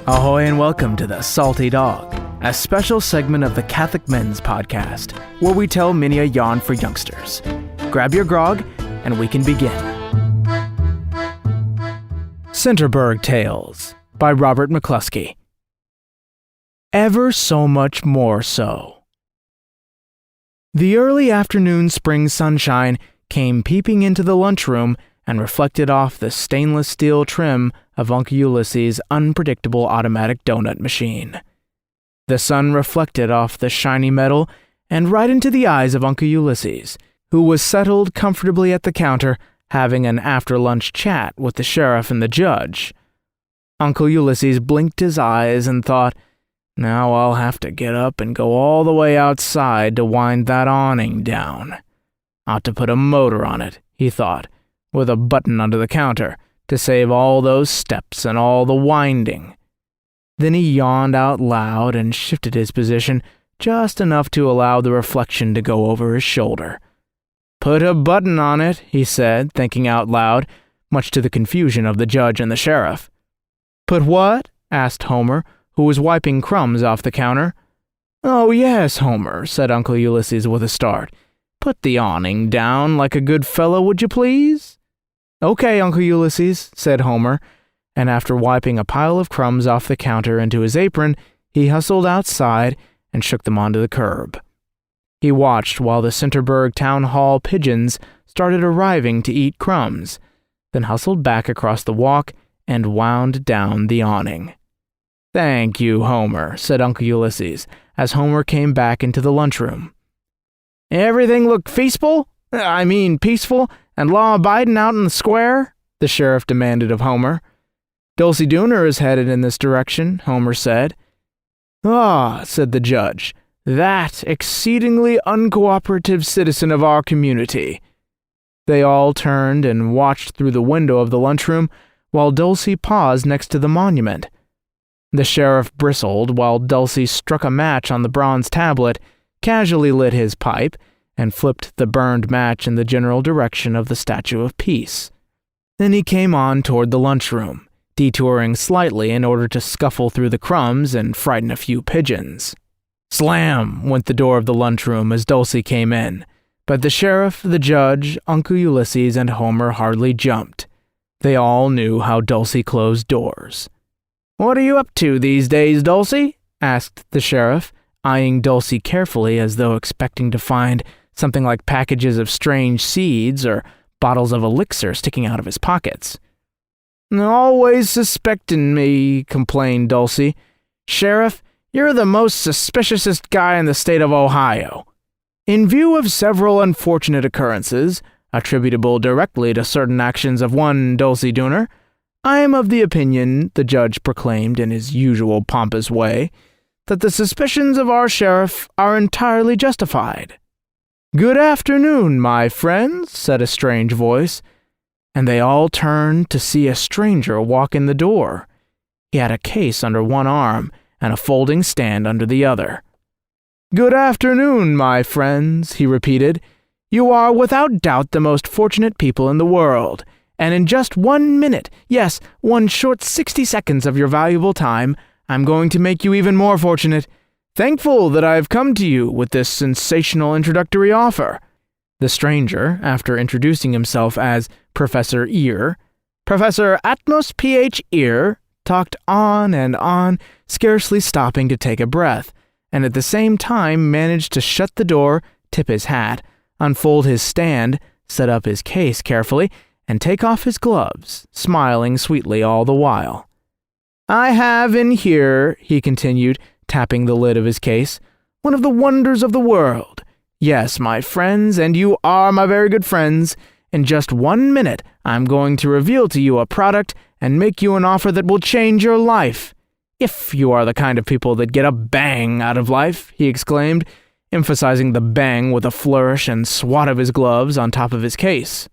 Ahoy and welcome to the Salty Dog, a special segment of the Catholic Men's Podcast, where we tell many a yarn for youngsters. Grab your grog, and we can begin. Centerburg Tales by Robert McCloskey. Ever so much more so. The early afternoon spring sunshine came peeping into the lunchroom and reflected off the stainless steel trim of Uncle Ulysses' unpredictable automatic donut machine. The sun reflected off the shiny metal and right into the eyes of Uncle Ulysses, who was settled comfortably at the counter having an after-lunch chat with the sheriff and the judge. Uncle Ulysses blinked his eyes and thought, "Now I'll have to get up and go all the way outside to wind that awning down. Ought to put a motor on it," he thought, with a button under the counter, to save all those steps and all the winding. Then he yawned out loud and shifted his position just enough to allow the reflection to go over his shoulder. "Put a button on it," he said, thinking out loud, much to the confusion of the judge and the sheriff. "Put what?" asked Homer, who was wiping crumbs off the counter. "Oh, yes, Homer," said Uncle Ulysses with a start. "Put the awning down like a good fellow, would you please?" "Okay, Uncle Ulysses," said Homer, and after wiping a pile of crumbs off the counter into his apron, he hustled outside and shook them onto the curb. He watched while the Centerburg Town Hall pigeons started arriving to eat crumbs, then hustled back across the walk and wound down the awning. "Thank you, Homer," said Uncle Ulysses, as Homer came back into the lunchroom. "Everything look peaceful and law-abiding out in the square?" the sheriff demanded of Homer. "Dulcie Dooner is headed in this direction," Homer said. "Ah," said the judge, "that exceedingly uncooperative citizen of our community." They all turned and watched through the window of the lunchroom while Dulcie paused next to the monument. The sheriff bristled while Dulcie struck a match on the bronze tablet, casually lit his pipe, and flipped the burned match in the general direction of the Statue of Peace. Then he came on toward the lunchroom, detouring slightly in order to scuffle through the crumbs and frighten a few pigeons. Slam went the door of the lunchroom as Dulcie came in, but the sheriff, the judge, Uncle Ulysses, and Homer hardly jumped. They all knew how Dulcie closed doors. "What are you up to these days, Dulcie?" asked the sheriff, eyeing Dulcie carefully as though expecting to find something like packages of strange seeds or bottles of elixir sticking out of his pockets. "Always suspecting me," complained Dulcie. "Sheriff, you're the most suspiciousest guy in the state of Ohio. In view of several unfortunate occurrences, attributable directly to certain actions of one Dulcie Dooner, I am of the opinion," the judge proclaimed in his usual pompous way, "that the suspicions of our sheriff are entirely justified." "Good afternoon, my friends," said a strange voice, and they all turned to see a stranger walk in the door. He had a case under one arm and a folding stand under the other. "Good afternoon, my friends," he repeated. "You are without doubt the most fortunate people in the world, and in just 1 minute, yes, one short 60 seconds of your valuable time, I'm going to make you even more fortunate. Thankful that I've come to you with this sensational introductory offer." The stranger, after introducing himself as Professor Ear, Professor Atmos Ph. Ear, talked on and on, scarcely stopping to take a breath, and at the same time managed to shut the door, tip his hat, unfold his stand, set up his case carefully, and take off his gloves, smiling sweetly all the while. "I have in here," he continued, tapping the lid of his case, "one of the wonders of the world. Yes, my friends, and you are my very good friends. In just 1 minute, I'm going to reveal to you a product and make you an offer that will change your life. If you are the kind of people that get a bang out of life," he exclaimed, emphasizing the bang with a flourish and swat of his gloves on top of his case.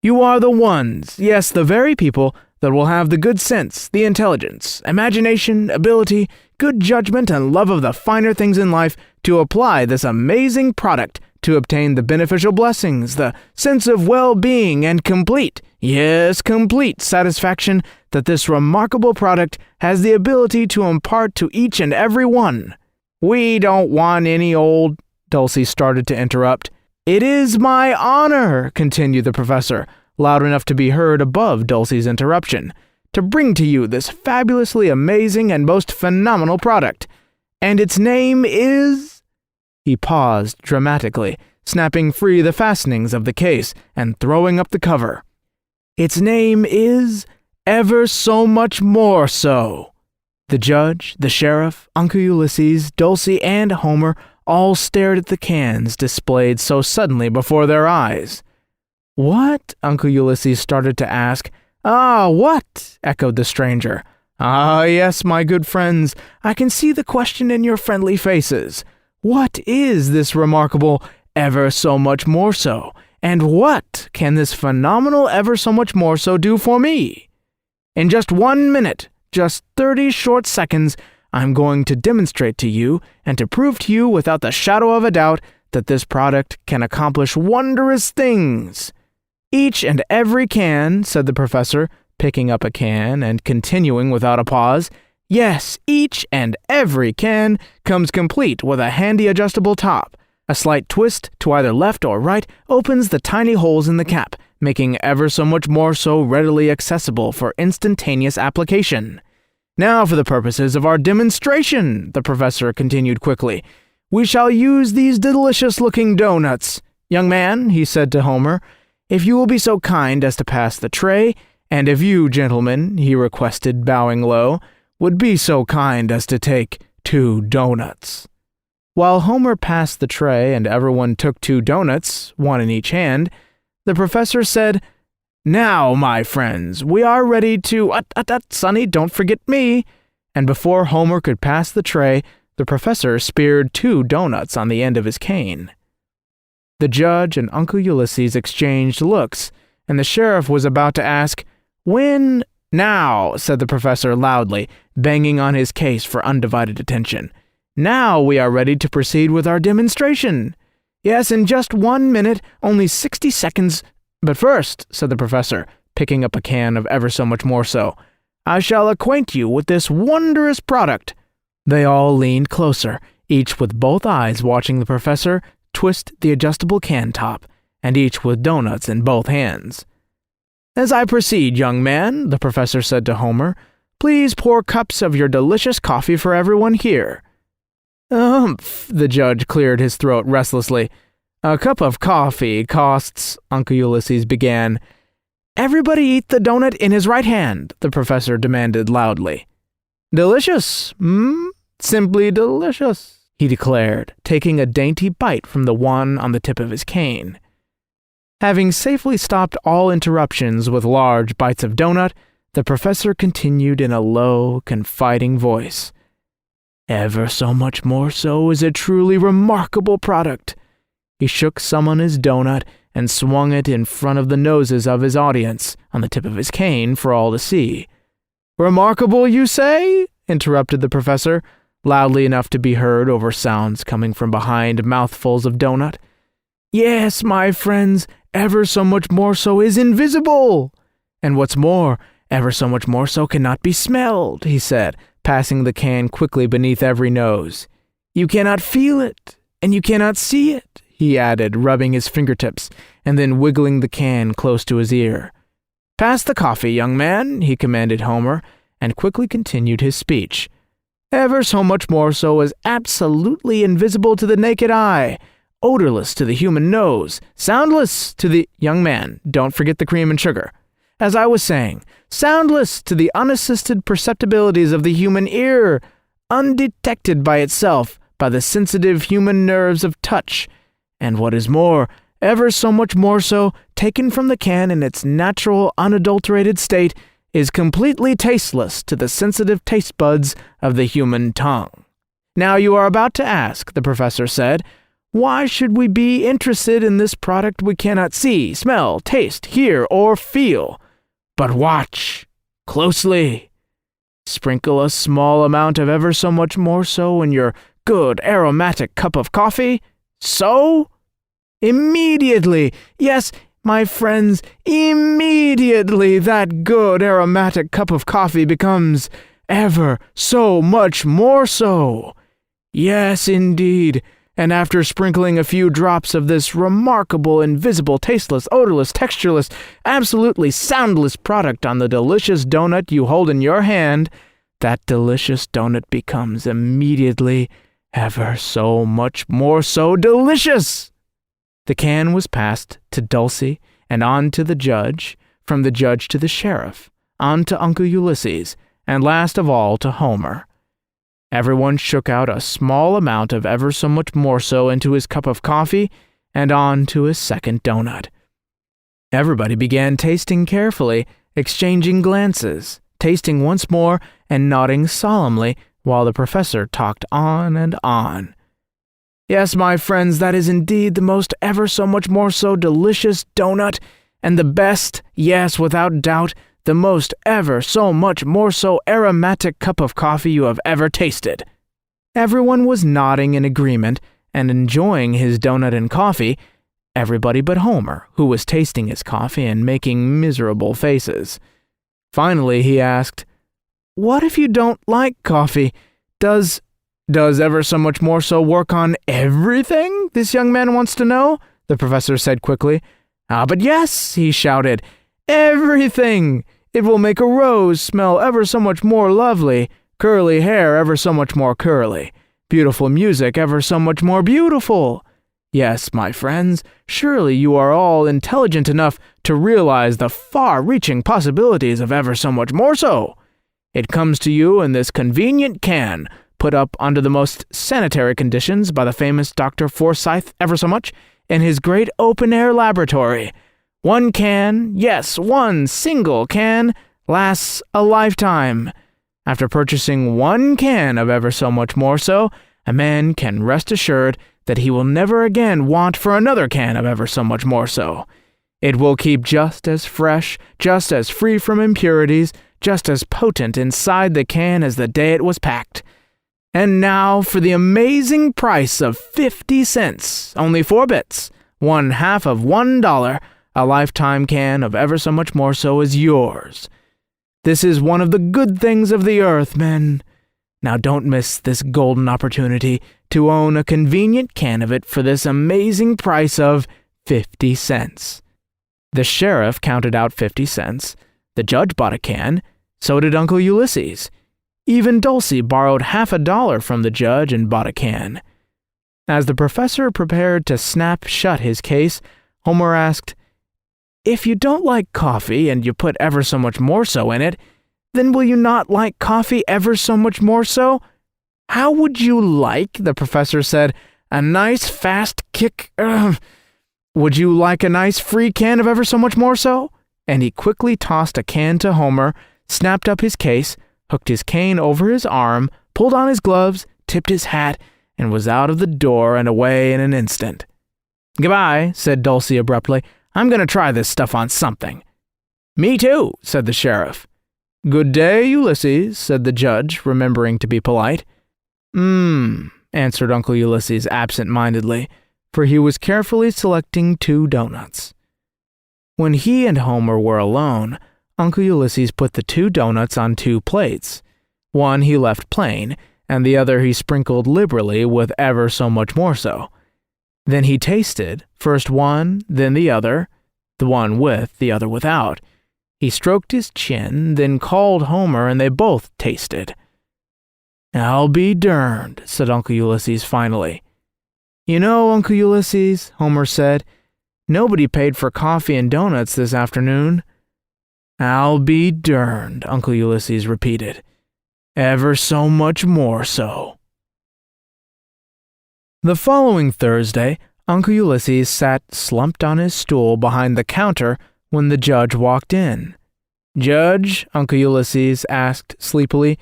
"You are the ones, yes, the very people that will have the good sense, the intelligence, imagination, ability, good judgment, and love of the finer things in life to apply this amazing product to obtain the beneficial blessings, the sense of well-being, and complete satisfaction that this remarkable product has the ability to impart to each and every one. We don't want any old... Dulcie started to interrupt. It is my honor, continued the professor, loud enough to be heard above Dulcie's interruption, to bring to you this fabulously amazing and most phenomenal product. And its name is... He paused dramatically, snapping free the fastenings of the case and throwing up the cover. Its name is Ever So Much More So. The judge, the sheriff, Uncle Ulysses, Dulcie, and Homer all stared at the cans displayed so suddenly before their eyes. What? Uncle Ulysses started to ask. Ah, what? Echoed the stranger. Ah, yes, my good friends, I can see the question in your friendly faces. What is this remarkable Ever So Much More So? And what can this phenomenal Ever So Much More So do for me? In just 1 minute, just 30 short seconds, I'm going to demonstrate to you and to prove to you without the shadow of a doubt that this product can accomplish wondrous things. Each and every can, said the professor, picking up a can and continuing without a pause. Yes, each and every can comes complete with a handy adjustable top. A slight twist to either left or right opens the tiny holes in the cap, making Ever So Much More So readily accessible for instantaneous application. Now for the purposes of our demonstration, the professor continued quickly. We shall use these delicious-looking donuts. Young man, he said to Homer, if you will be so kind as to pass the tray, and if you, gentlemen, he requested, bowing low, would be so kind as to take 2 donuts. While Homer passed the tray and everyone took 2 donuts, 1 in each hand, the professor said, Now, my friends, we are ready to... Sonny, don't forget me. And before Homer could pass the tray, the professor speared 2 donuts on the end of his cane. The judge and Uncle Ulysses exchanged looks, and the sheriff was about to ask, When? Now, said the professor loudly, banging on his case for undivided attention. Now we are ready to proceed with our demonstration. Yes, in just 1 minute, only 60 seconds. But first, said the professor, picking up a can of Ever So Much More So, I shall acquaint you with this wondrous product. They all leaned closer, each with both eyes watching the professor twist the adjustable can top, and each with donuts in both hands. As I proceed, young man, the professor said to Homer, please pour cups of your delicious coffee for everyone here. The judge cleared his throat restlessly. A cup of coffee costs, Uncle Ulysses began. Everybody eat the donut in his right hand, the professor demanded loudly. Delicious, Simply delicious, he declared, taking a dainty bite from the one on the tip of his cane. Having safely stopped all interruptions with large bites of donut, the professor continued in a low, confiding voice. Ever So Much More So is a truly remarkable product. He shook some on his donut and swung it in front of the noses of his audience on the tip of his cane for all to see. Remarkable, you say? Interrupted the professor, loudly enough to be heard over sounds coming from behind mouthfuls of donut. Yes, my friends, Ever So Much More So is invisible. And what's more, Ever So Much More So cannot be smelled, he said, passing the can quickly beneath every nose. You cannot feel it, and you cannot see it, he added, rubbing his fingertips, and then wiggling the can close to his ear. Pass the coffee, young man, he commanded Homer, and quickly continued his speech. Ever So Much More So is absolutely invisible to the naked eye, odorless to the human nose, soundless to the... Young man, don't forget the cream and sugar. As I was saying, soundless to the unassisted perceptibilities of the human ear, undetected by itself by the sensitive human nerves of touch, and what is more, Ever So Much More So, taken from the can in its natural, unadulterated state, is completely tasteless to the sensitive taste buds of the human tongue. Now you are about to ask, the professor said, why should we be interested in this product we cannot see, smell, taste, hear, or feel? But watch closely. Sprinkle a small amount of Ever So Much More So in your good aromatic cup of coffee. So? Immediately, yes, my friends, immediately that good aromatic cup of coffee becomes ever so much more so. Yes, indeed, and after sprinkling a few drops of this remarkable, invisible, tasteless, odorless, textureless, absolutely soundless product on the delicious donut you hold in your hand, that delicious donut becomes immediately ever so much more so delicious. The can was passed to Dulcie and on to the judge, from the judge to the sheriff, on to Uncle Ulysses, and last of all to Homer. Everyone shook out a small amount of ever so much more so into his cup of coffee and on to his second donut. Everybody began tasting carefully, exchanging glances, tasting once more, and nodding solemnly while the professor talked on and on. Yes, my friends, that is indeed the most ever so much more so delicious donut, and the best, yes, without doubt, the most ever so much more so aromatic cup of coffee you have ever tasted. Everyone was nodding in agreement and enjoying his donut and coffee, everybody but Homer, who was tasting his coffee and making miserable faces. Finally, he asked, "What if you don't like coffee? Does ever so much more so work on everything? This young man wants to know," the professor said quickly. "Ah, but yes," he shouted, "everything! It will make a rose smell ever so much more lovely, curly hair ever so much more curly, beautiful music ever so much more beautiful. Yes, my friends, surely you are all intelligent enough to realize the far-reaching possibilities of ever so much more so. It comes to you in this convenient can, put up under the most sanitary conditions by the famous Dr. Forsyth ever so much in his great open-air laboratory. One can, yes, one single can, lasts a lifetime. After purchasing one can of ever so much more so, a man can rest assured that he will never again want for another can of ever so much more so. It will keep just as fresh, just as free from impurities, just as potent inside the can as the day it was packed. And now for the amazing price of 50 cents, only 4 bits, 1/2 of $1, a lifetime can of ever so much more so is yours. This is one of the good things of the earth, men. Now don't miss this golden opportunity to own a convenient can of it for this amazing price of 50 cents. The sheriff counted out 50 cents. The judge bought a can. So did Uncle Ulysses. Even Dulcie borrowed $50 from the judge and bought a can. As the professor prepared to snap shut his case, Homer asked, "If you don't like coffee and you put ever so much more so in it, then will you not like coffee ever so much more so?" "How would you like," the professor said, "a nice fast kick? Would you like a nice free can of ever so much more so?" And he quickly tossed a can to Homer, snapped up his case, hooked his cane over his arm, pulled on his gloves, tipped his hat, and was out of the door and away in an instant. "Goodbye," said Dulcie abruptly. "I'm going to try this stuff on something." "Me too," said the sheriff. "Good day, Ulysses," said the judge, remembering to be polite. Answered Uncle Ulysses absent-mindedly, for he was carefully selecting 2 doughnuts. When he and Homer were alone, Uncle Ulysses put the 2 doughnuts on 2 plates. One he left plain, and the other he sprinkled liberally with ever so much more so. Then he tasted, first one, then the other, the one with, the other without. He stroked his chin, then called Homer, and they both tasted. "I'll be darned," said Uncle Ulysses finally. "You know, Uncle Ulysses," Homer said, "nobody paid for coffee and donuts this afternoon." "I'll be darned," Uncle Ulysses repeated. "Ever so much more so." The following Thursday, Uncle Ulysses sat slumped on his stool behind the counter when the judge walked in. "Judge," Uncle Ulysses asked sleepily,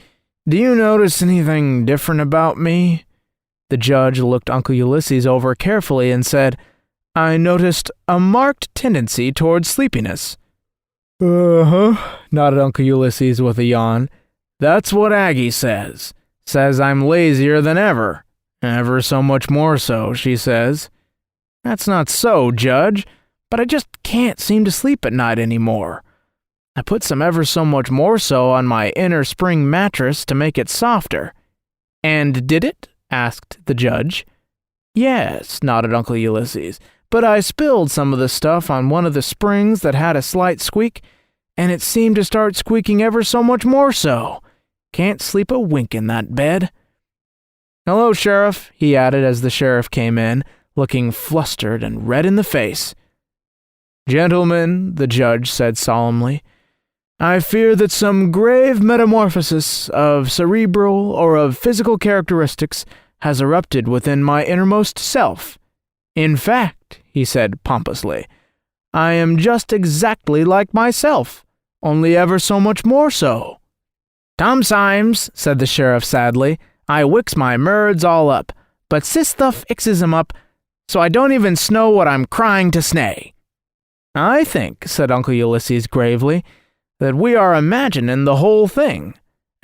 "do you notice anything different about me?" The judge looked Uncle Ulysses over carefully and said, "I noticed a marked tendency toward sleepiness." Nodded Uncle Ulysses with a yawn. "That's what Aggie says. Says I'm lazier than ever. Ever so much more so, she says." "That's not so, Judge, but I just can't seem to sleep at night anymore. I put some ever so much more so on my inner spring mattress to make it softer." "And did it?" asked the judge. "Yes," nodded Uncle Ulysses, "but I spilled some of the stuff on one of the springs that had a slight squeak, and it seemed to start squeaking ever so much more so. Can't sleep a wink in that bed." "Hello, Sheriff," he added as the sheriff came in, looking flustered and red in the face. "Gentlemen," the judge said solemnly, "I fear that some grave metamorphosis of cerebral or of physical characteristics has erupted within my innermost self. In fact," he said pompously, "I am just exactly like myself, only ever so much more so." "Tomsymes," said the sheriff sadly, "I wicks my merds all up, but sis stuff ixes 'em up, so I don't even know what I'm crying to snay." "I think," said Uncle Ulysses gravely, "that we are imagining the whole thing.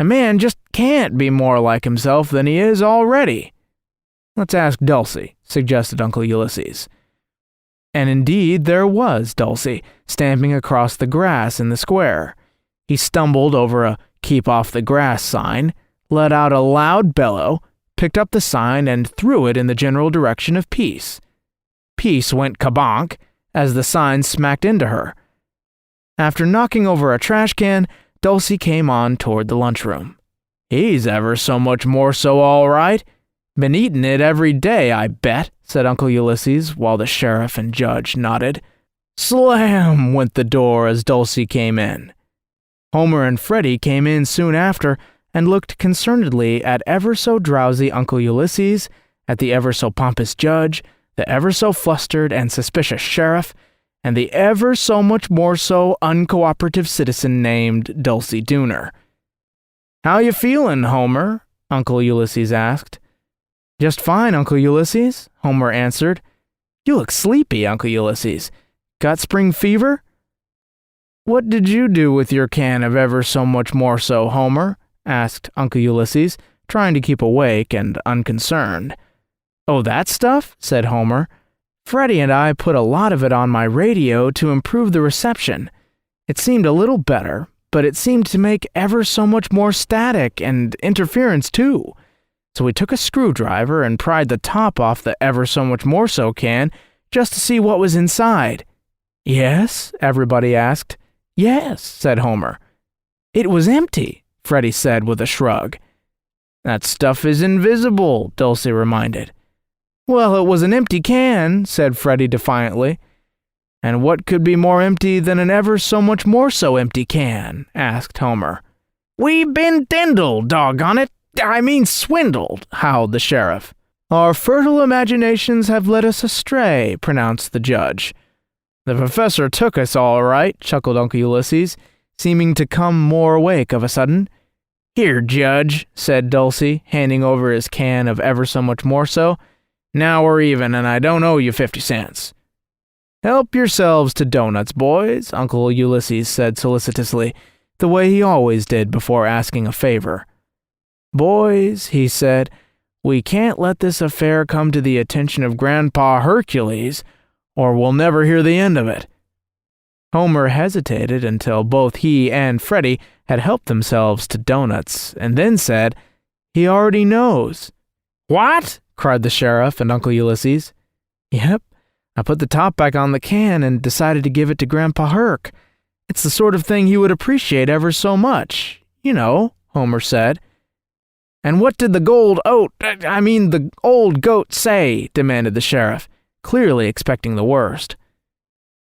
A man just can't be more like himself than he is already." "Let's ask Dulcie," suggested Uncle Ulysses. And indeed there was Dulcie, stamping across the grass in the square. He stumbled over a "Keep Off the Grass" sign, let out a loud bellow, picked up the sign, and threw it in the general direction of peace. Peace went kabonk as the sign smacked into her. After knocking over a trash can, Dulcie came on toward the lunchroom. "He's ever so much more so all right. Been eating it every day, I bet," said Uncle Ulysses, while the sheriff and judge nodded. Slam went the door as Dulcie came in. Homer and Freddie came in soon after and looked concernedly at ever so drowsy Uncle Ulysses, at the ever so pompous judge, the ever so flustered and suspicious sheriff, and the ever so much more so uncooperative citizen named Dulcie Dooner. "How you feelin', Homer?" Uncle Ulysses asked. "Just fine, Uncle Ulysses," Homer answered. "You look sleepy, Uncle Ulysses. Got spring fever?" "What did you do with your can of ever so much more so, Homer?" asked Uncle Ulysses, trying to keep awake and unconcerned. "Oh, that stuff?" said Homer. "Freddie and I put a lot of it on my radio to improve the reception. It seemed a little better, but it seemed to make ever so much more static and interference too. So we took a screwdriver and pried the top off the ever so much more so can just to see what was inside." "Yes?" everybody asked. "Yes," said Homer. "It was empty," Freddie said with a shrug. "That stuff is invisible," Dulcie reminded. "Well, it was an empty can," said Freddie defiantly. "And what could be more empty than an ever so much more so empty can?" asked Homer. "We've been dindled, doggone it. I mean swindled," howled the sheriff. "Our fertile imaginations have led us astray," pronounced the judge. "The professor took us all right," chuckled Uncle Ulysses, seeming to come more awake of a sudden. "Here, Judge," said Dulcie, handing over his can of ever so much more so. "Now we're even, and I don't owe you 50 cents. "Help yourselves to doughnuts, boys," Uncle Ulysses said solicitously, the way he always did before asking a favor. "Boys," he said, "we can't let this affair come to the attention of Grandpa Hercules, or we'll never hear the end of it." Homer hesitated until both he and Freddie had helped themselves to doughnuts, and then said, "He already knows." "What?" cried the sheriff and Uncle Ulysses. "Yep, I put the top back on the can and decided to give it to Grandpa Herc. It's the sort of thing he would appreciate ever so much. You know," Homer said. "And what did the old goat say?" demanded the sheriff, clearly expecting the worst.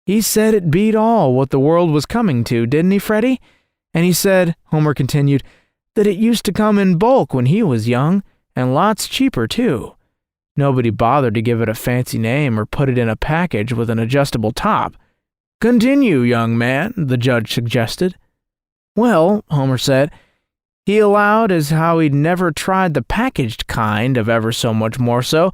"He said it beat all what the world was coming to, didn't he, Freddie? And he said," Homer continued, "that it used to come in bulk when he was young, and lots cheaper, too. Nobody bothered to give it a fancy name or put it in a package with an adjustable top." "Continue, young man," the judge suggested. "Well," Homer said, "he allowed as how he'd never tried the packaged kind of ever so much more so,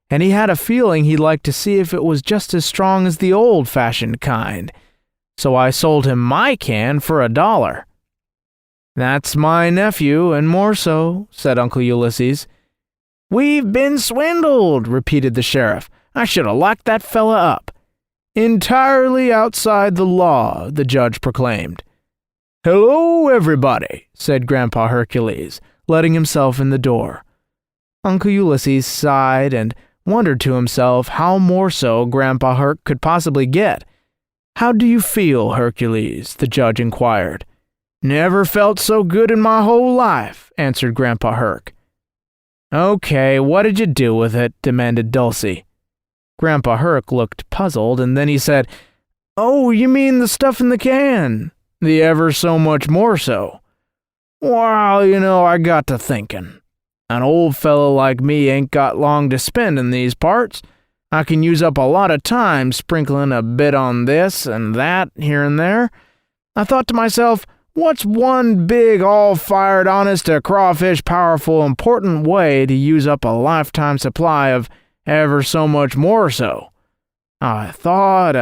and he had a feeling he'd like to see if it was just as strong as the old-fashioned kind. So I sold him my can for $1. "That's my nephew, and more so," said Uncle Ulysses. "We've been swindled," repeated the sheriff. I should have locked that fella up. Entirely outside the law, the judge proclaimed. Hello, everybody, said Grandpa Hercules, letting himself in the door. Uncle Ulysses sighed and wondered to himself how more so Grandpa Herc could possibly get. How do you feel, Hercules? The judge inquired. Never felt so good in my whole life, answered Grandpa Herc. Okay, what did you do with it? Demanded Dulcie. Grandpa Herc looked puzzled, and then he said, Oh, you mean the stuff in the can? The ever so much more so. Well, I got to thinking. An old fellow like me ain't got long to spend in these parts. I can use up a lot of time sprinkling a bit on this and that here and there. I thought to myself, what's one big, all-fired, honest-to-crawfish, powerful, important way to use up a lifetime supply of ever so much more so? I thought,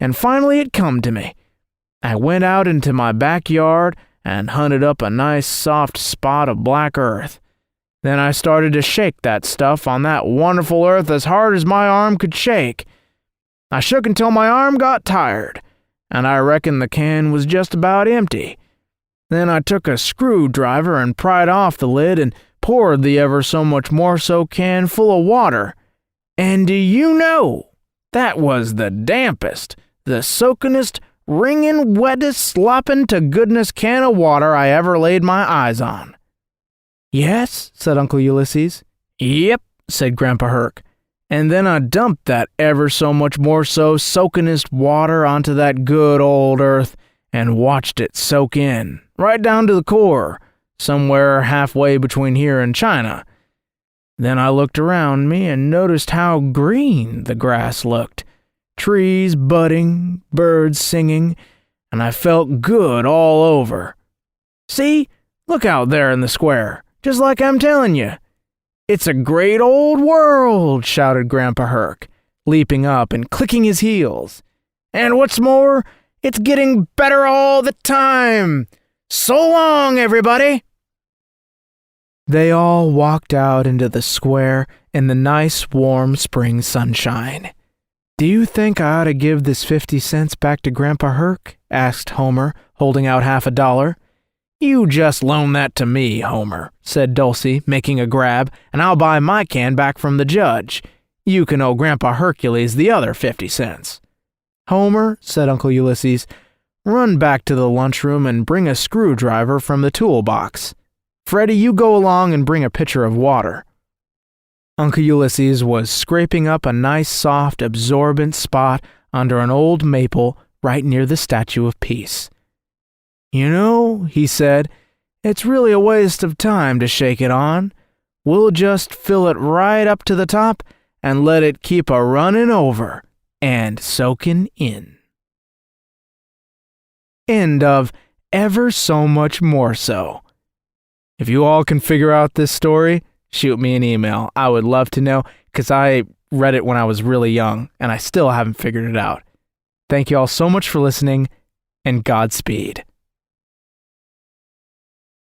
and finally it come to me. I went out into my backyard and hunted up a nice soft spot of black earth. Then I started to shake that stuff on that wonderful earth as hard as my arm could shake. I shook until my arm got tired, and I reckon the can was just about empty. Then I took a screwdriver and pried off the lid and poured the ever so much more so can full of water. And do you know, that was the dampest, the soakingest, wringing, wettest, slopping to goodness can of water I ever laid my eyes on. Yes, said Uncle Ulysses. Yep, said Grandpa Herc. And then I dumped that ever so much more so soakingest water onto that good old earth and watched it soak in, right down to the core, somewhere halfway between here and China. Then I looked around me and noticed how green the grass looked. Trees budding, birds singing, and I felt good all over. See? Look out there in the square, just like I'm telling you. It's a great old world, shouted Grandpa Herc, leaping up and clicking his heels. And what's more, it's getting better all the time. So long, everybody! They all walked out into the square in the nice, warm spring sunshine. Do you think I ought to give this 50 cents back to Grandpa Herc? Asked Homer, holding out $50. You just loan that to me, Homer, said Dulcie, making a grab, and I'll buy my can back from the judge. You can owe Grandpa Hercules the other 50 cents. Homer, said Uncle Ulysses, run back to the lunchroom and bring a screwdriver from the toolbox. Freddie, you go along and bring a pitcher of water. Uncle Ulysses was scraping up a nice, soft, absorbent spot under an old maple right near the Statue of Peace. You know, he said, it's really a waste of time to shake it on. We'll just fill it right up to the top and let it keep a running over and soaking in. End of Ever So Much More So. If you all can figure out this story, shoot me an email. I would love to know, because I read it when I was really young, and I still haven't figured it out. Thank you all so much for listening, and Godspeed.